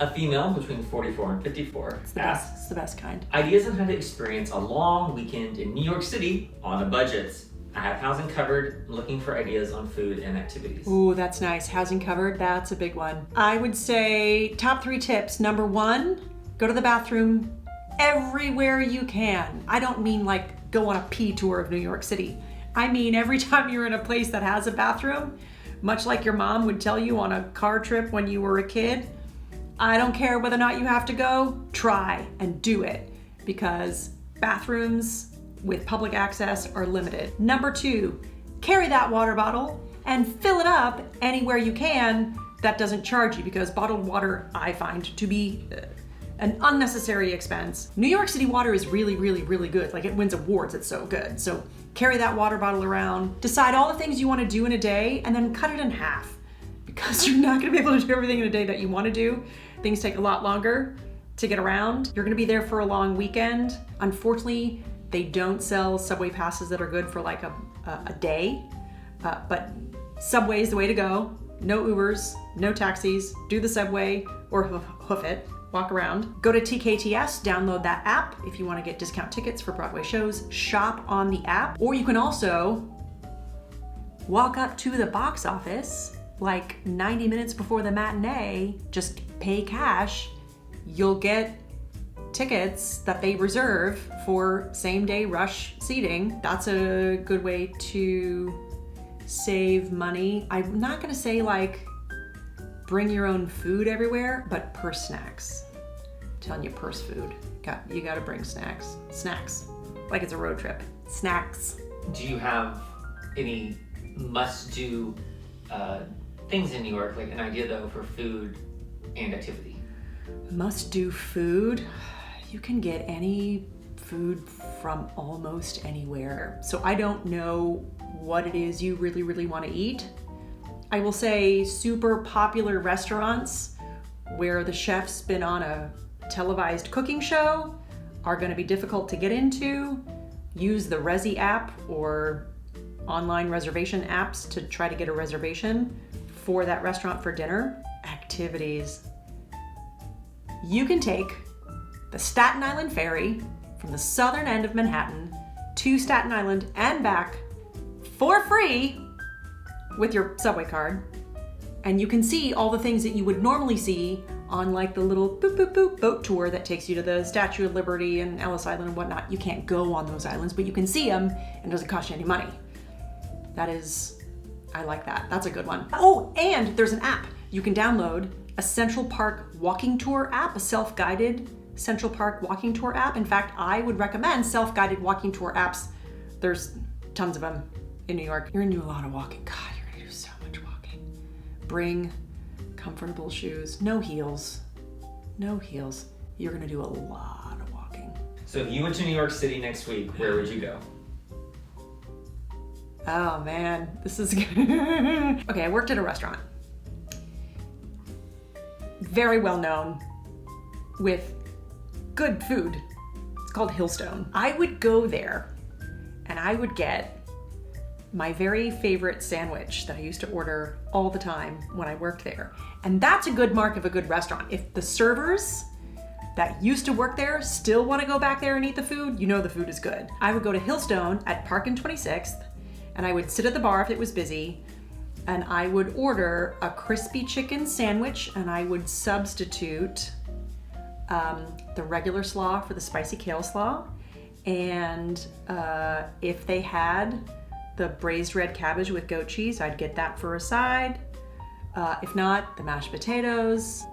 A female between 44 and 54 It's the best. It's the best kind. ideas on how to experience a long weekend in New York City on a budget. I have housing covered, looking for ideas on food and activities. Ooh, that's nice. Housing covered, that's a big one. I would say top 3 tips. Number 1, go to the bathroom everywhere you can. I don't mean like go on a pee tour of New York City. I mean every time you're in a place that has a bathroom, much like your mom would tell you on a car trip when you were a kid, I don't care whether or not you have to go, try and do it, because bathrooms with public access are limited. Number 2, carry that water bottle and fill it up anywhere you can that doesn't charge you, because bottled water I find to be an unnecessary expense. New York City water is really, really, really good. Like, it wins awards, it's so good. So carry that water bottle around, decide all the things you want to do in a day, and then cut it in half, because you're not gonna be able to do everything in a day that you want to do. Things take a lot longer to get around. You're gonna be there for a long weekend. Unfortunately, they don't sell subway passes that are good for like a day, but subway is the way to go. No Ubers, no taxis, do the subway or hoof it, walk around. Go to TKTS, download that app if you want to get discount tickets for Broadway shows, shop on the app, or you can also walk up to the box office like 90 minutes before the matinee, just pay cash, you'll get tickets that they reserve for same day rush seating. That's a good way to save money. I'm not gonna say like bring your own food everywhere, but purse snacks. I'm telling you, purse food. You gotta bring snacks. Snacks, like it's a road trip. Snacks. Do you have any must-do things in New York, like an idea though for food and activity? Must-do food? You can get any food from almost anywhere. So I don't know what it is you really, really want to eat. I will say super popular restaurants where the chef's been on a televised cooking show are going to be difficult to get into. Use the Resi app or online reservation apps to try to get a reservation for that restaurant for dinner. Activities. You can take the Staten Island Ferry from the southern end of Manhattan to Staten Island and back for free with your subway card. And you can see all the things that you would normally see on like the little boop boop boop boat tour that takes you to the Statue of Liberty and Ellis Island and whatnot. You can't go on those islands, but you can see them and it doesn't cost you any money. I like that. That's a good one. Oh, and there's an app. You can download a Central Park walking tour app, a self-guided Central Park walking tour app. In fact, I would recommend self-guided walking tour apps. There's tons of them in New York. You're gonna do a lot of walking. God, you're gonna do so much walking. Bring comfortable shoes, no heels. No heels. You're gonna do a lot of walking. So if you went to New York City next week, where would you go? Oh man, this is good. Okay, I worked at a restaurant. Very well known with good food. It's called Hillstone. I would go there and I would get my very favorite sandwich that I used to order all the time when I worked there. And that's a good mark of a good restaurant. If the servers that used to work there still want to go back there and eat the food, you know the food is good. I would go to Hillstone at Park and 26th and I would sit at the bar if it was busy and I would order a crispy chicken sandwich and I would substitute the regular slaw for the spicy kale slaw. And if they had the braised red cabbage with goat cheese, I'd get that for a side. If not, the mashed potatoes.